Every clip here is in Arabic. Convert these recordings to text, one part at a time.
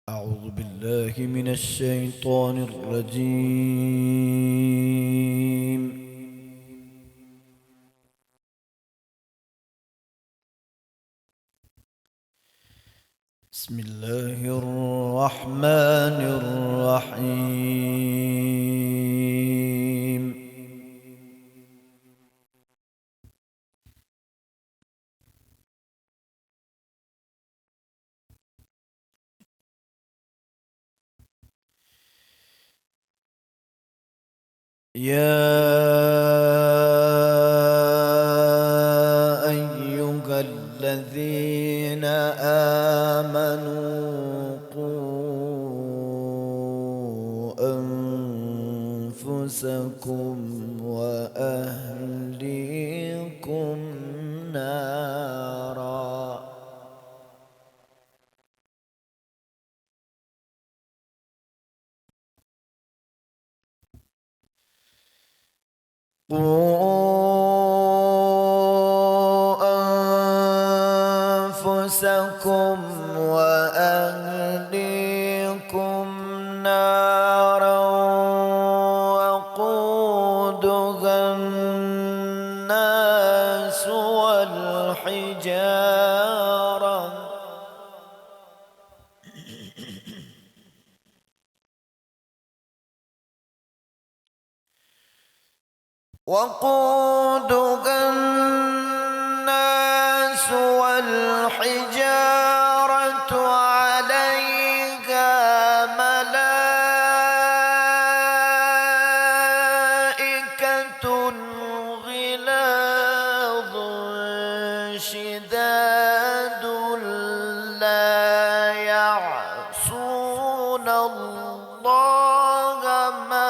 أعوذ بالله من الشيطان الرجيم. بسم الله الرحمن الرحيم. يا أيها الذين آمنوا قوا أنفسكم وأهليكم نارا أنفسكم وأهليكم نارا وقودها الناس والحجارة وقودها الناس والحجارة عليها ملائكة غلاظ شداد لا يعصون الله ما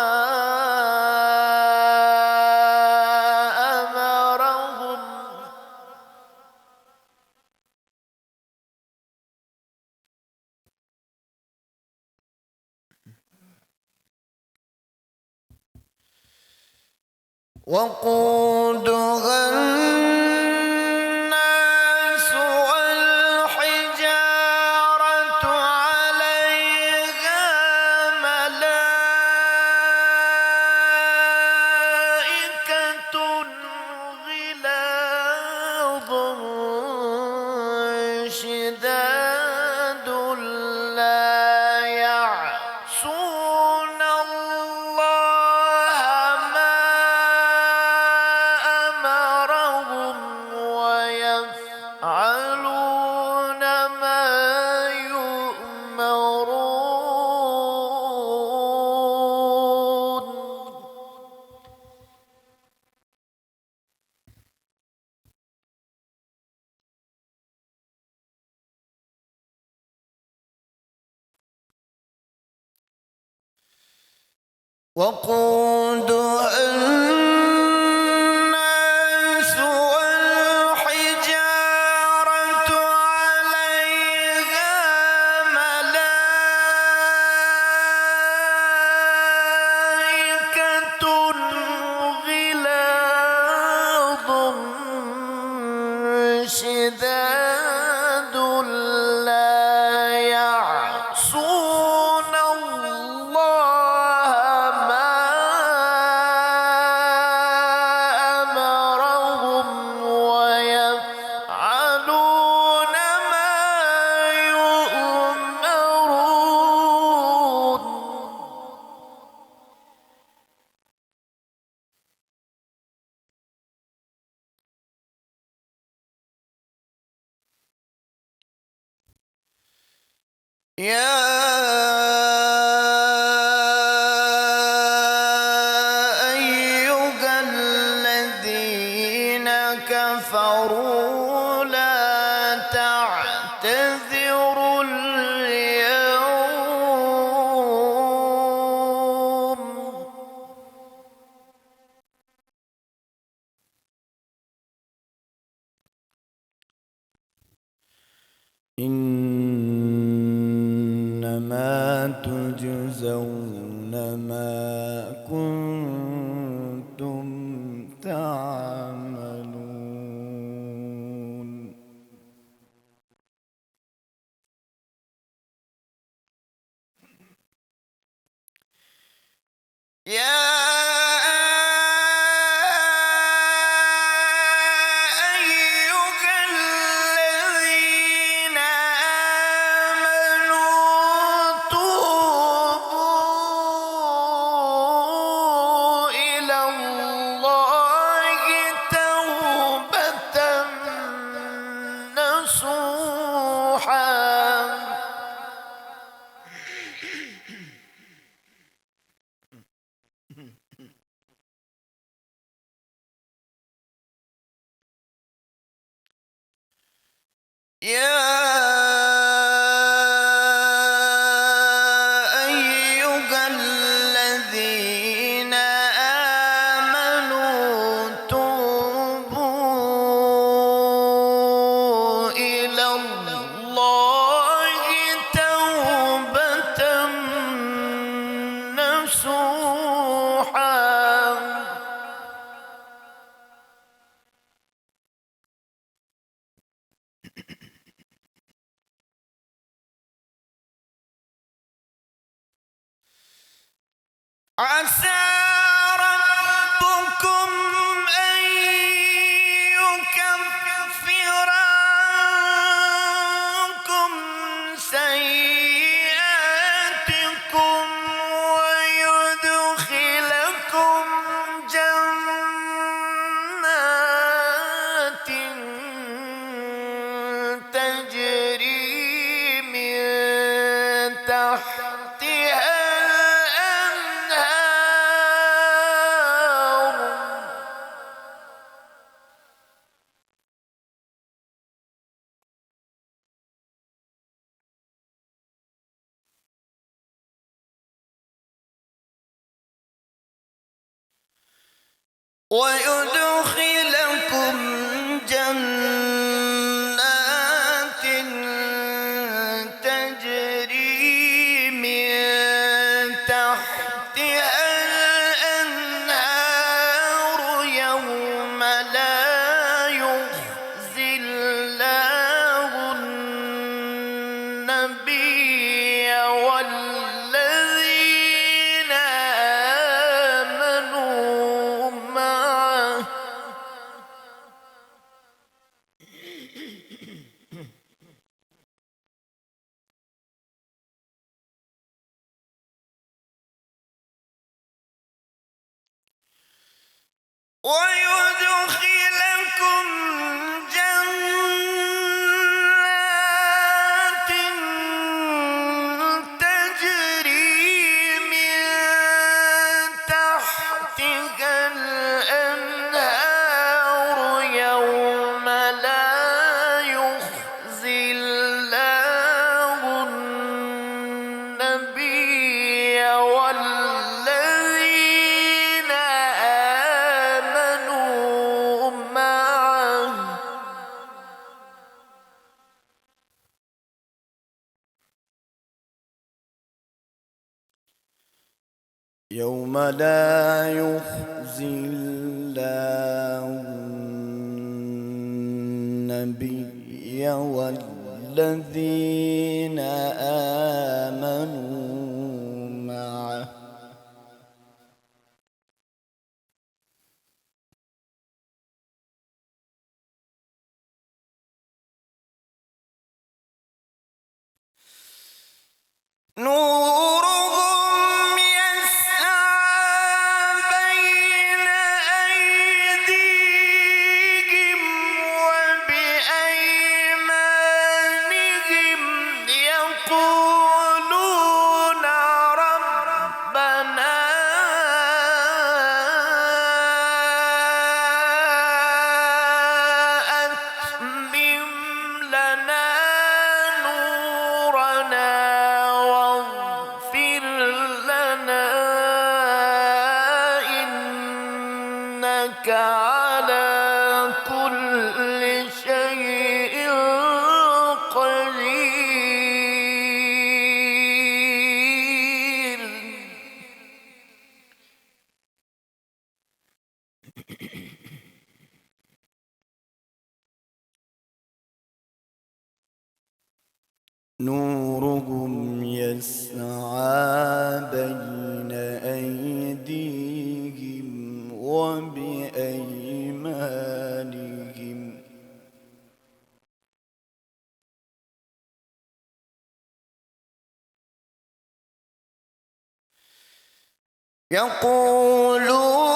وقودها الناس والحجارة عليها ملائكة غلاظ شداد لا يعصون الله ما ويفعلون ما يؤمرون وقودها الناس والحجارة عليها ملائكة غلاظ شداد لا يعصون الله ما أمرهم ويفعلون ما يؤمرون يا أيها الذين كفروا لا تعتذروا اليوم إنما تجزون ما كنتم تعملون يا أيها الذين آمنوا توبوا إلى الله توبة نصوحا. يا أيها الذين آمنوا توبوا إلى الله توبة نصوحا. عسى ربكم أن يكفر عنكم سيئاتكم ويدخلكم جنات تجري من تحتها ويدخلكم جنات تجري من تحتها الأنهار يوم لا يخزي الله النبي والذين آمنوا معه ويدخلكم جنات تجري من تحتها الأنهار يوم لا يخزي الله النبي والذين آمنوا معه يوم لا يخزي الله النبي والذين آمنوا معه نورهم يسعى بين أيديهم وبأيمانهم يقولون ربنا أتمم لنا نورنا واغفر لنا إنك على كل شيء قدير. نورهم يسعى بين أيديهم يقولون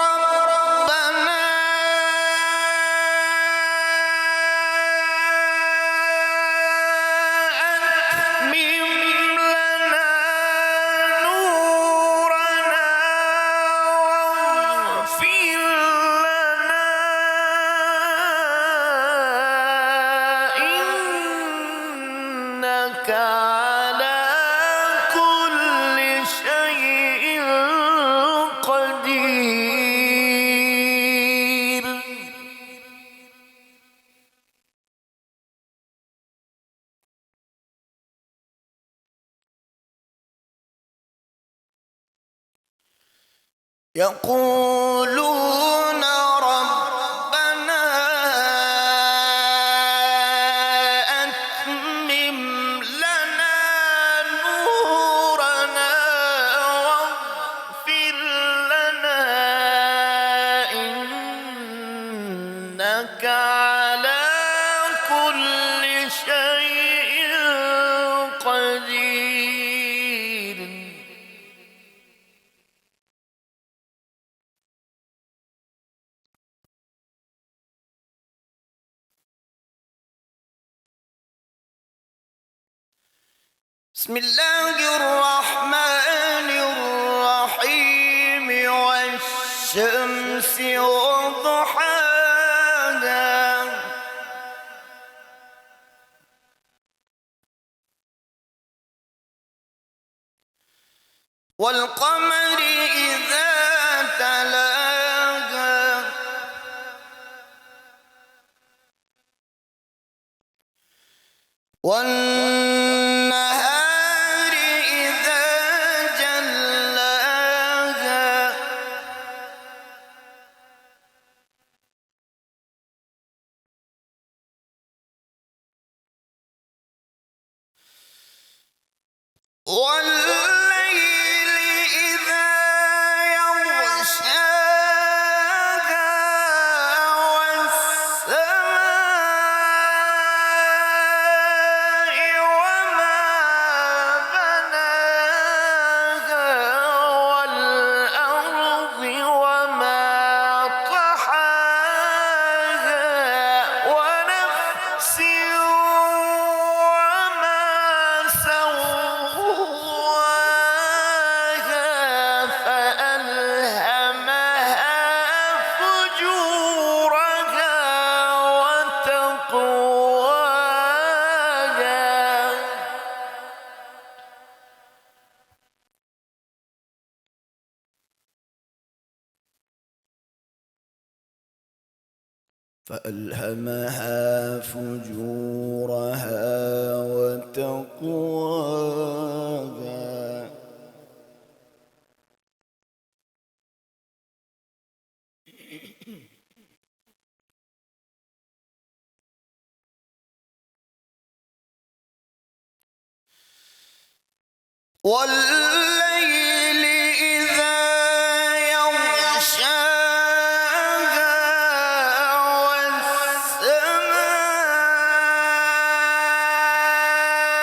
ربنا أتمم لنا نورنا واغفر لنا إنك على كل شيء قدير. يقولون ربنا أتمم لنا نورنا واغفر لنا إنك على كل شيء قدير. بسم الله الرحمن الرحيم والشمس وضحاها والقمر إذا تلاها والنهار إذا جلاها والليل إذا يغشاها والسماء وما بناها والأرض وما طحاها ونفس وما سواها فألهمها فجورها وتقواها فألهمها فجورها وتقواها والليل إذا يغشاها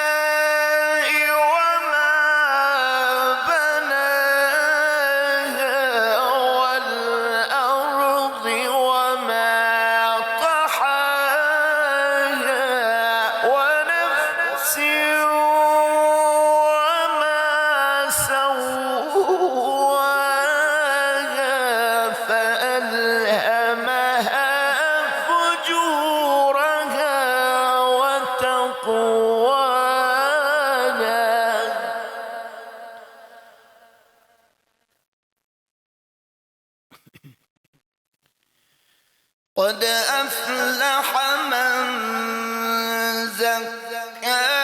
والسماء وما بناها والأرض وما طحاها ونفس وما سواها فألهمها فجورها وتقواها قد أفلح من زكاها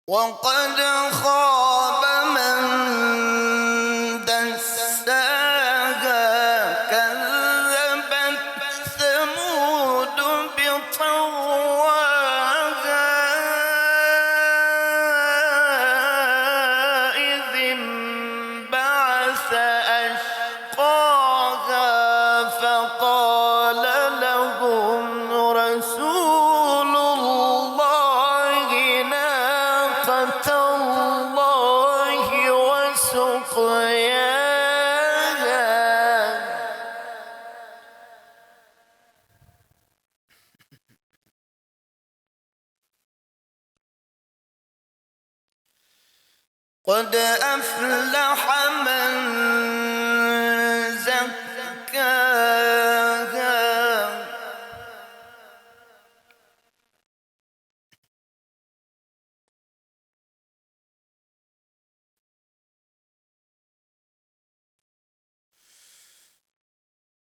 وقد خاب من دساها كذبت ثمود بطغواها إذ انبعث أشقاها وسقياها قد أفلح من زكاها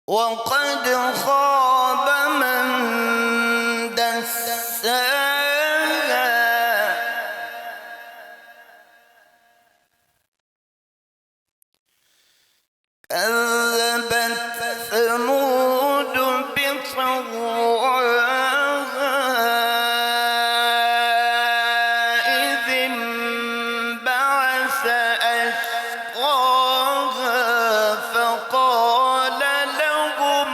وقد خاب من دساها كذبت ثمود بطغواها إذ انبعث أشقاها فقال لهم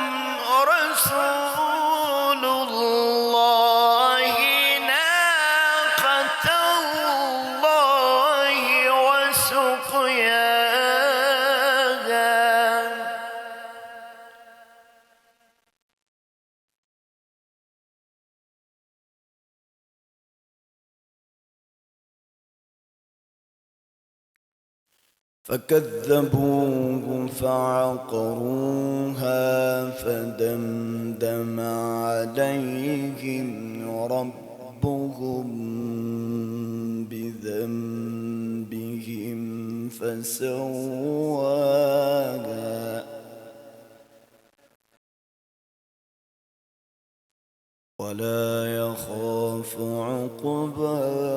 رسول الله ناقة الله وسقياها فكذبوه فعقروها فدمدم عليهم ربهم بذنبهم فسواها ولا يخاف عقباها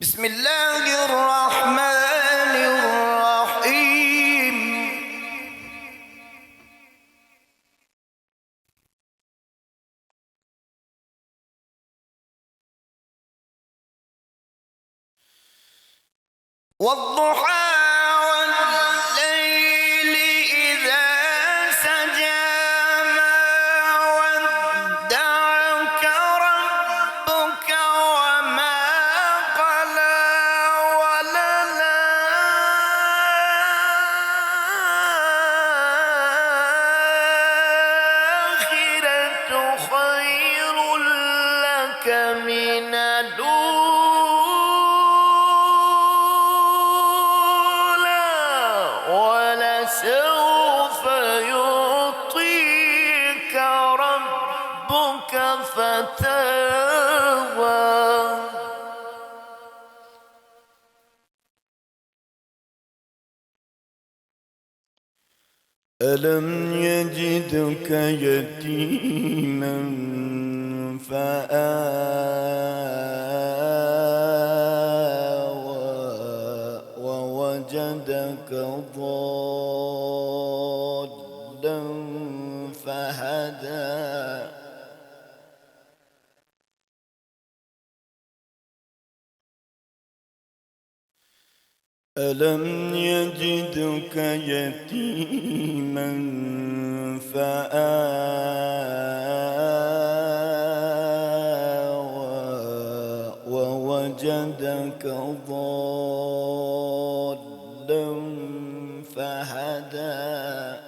بسم الله الرحمن الرحيم والضحى والليل إذا سجى ما ودعك ربك وما قلى وللآخرة خير لك من ولسوف يعطيك ربك فترضى ألم يجدك يتيما فآوى ووجدك ضالا فهدى ألم يجدك يتيما فآوى ووجدك ضالا فهدى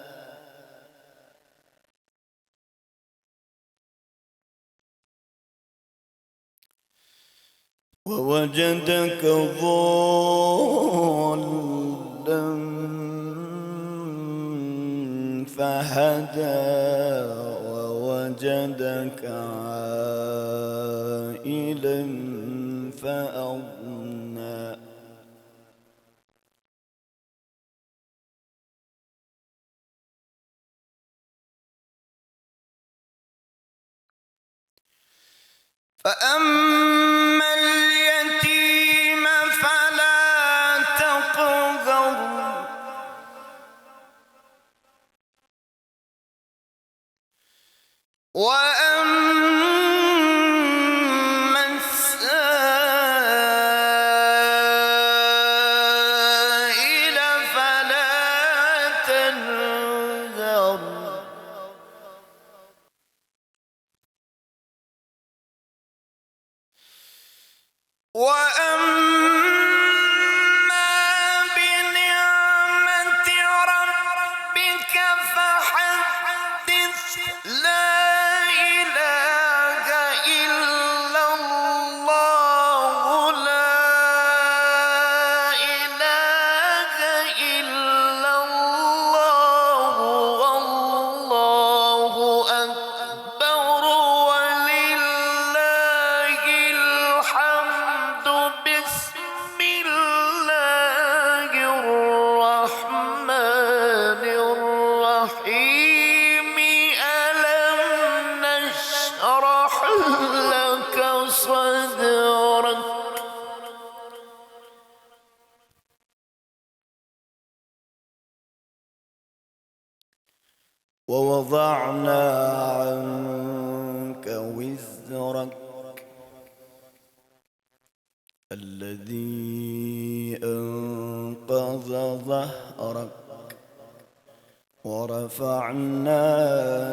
ووجدك ضالا فهدى ووجدك عائلا فأغنى فأما اليتيم فلا تقهر وأما السائل فلا تنهر وأما بنعمة ربك فحدث لا إله إلا الله لا إله إلا الله والله أكبر ولله الحمد بسم الله الرحمن الرحيم ألم نشرح لك صدرك ووضعنا عنك وزرك الذي أنقض ظهرك ورفعنا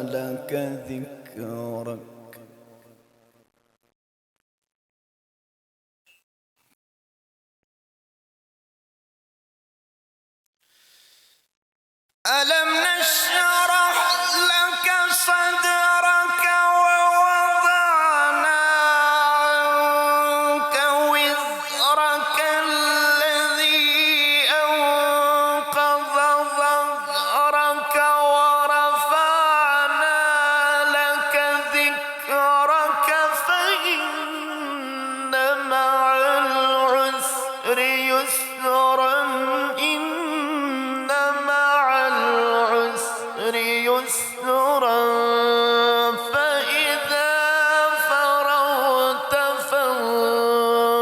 لك ذكرك ألم نشرح لك صدرك ووضعنا عنك وزرك الذي أنقض ظهرك ورفعنا لك ذكرك فإن مع العسر يسرا إن مع العسر يسرا فإذا فرغت فانصب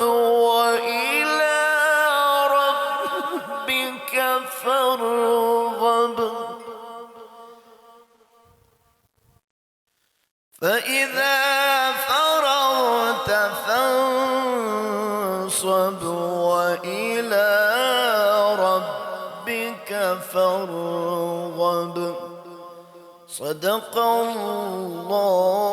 وإلى ربك فارغب فإذا فرغت فانصب وإلى ربك فارغب صدق الله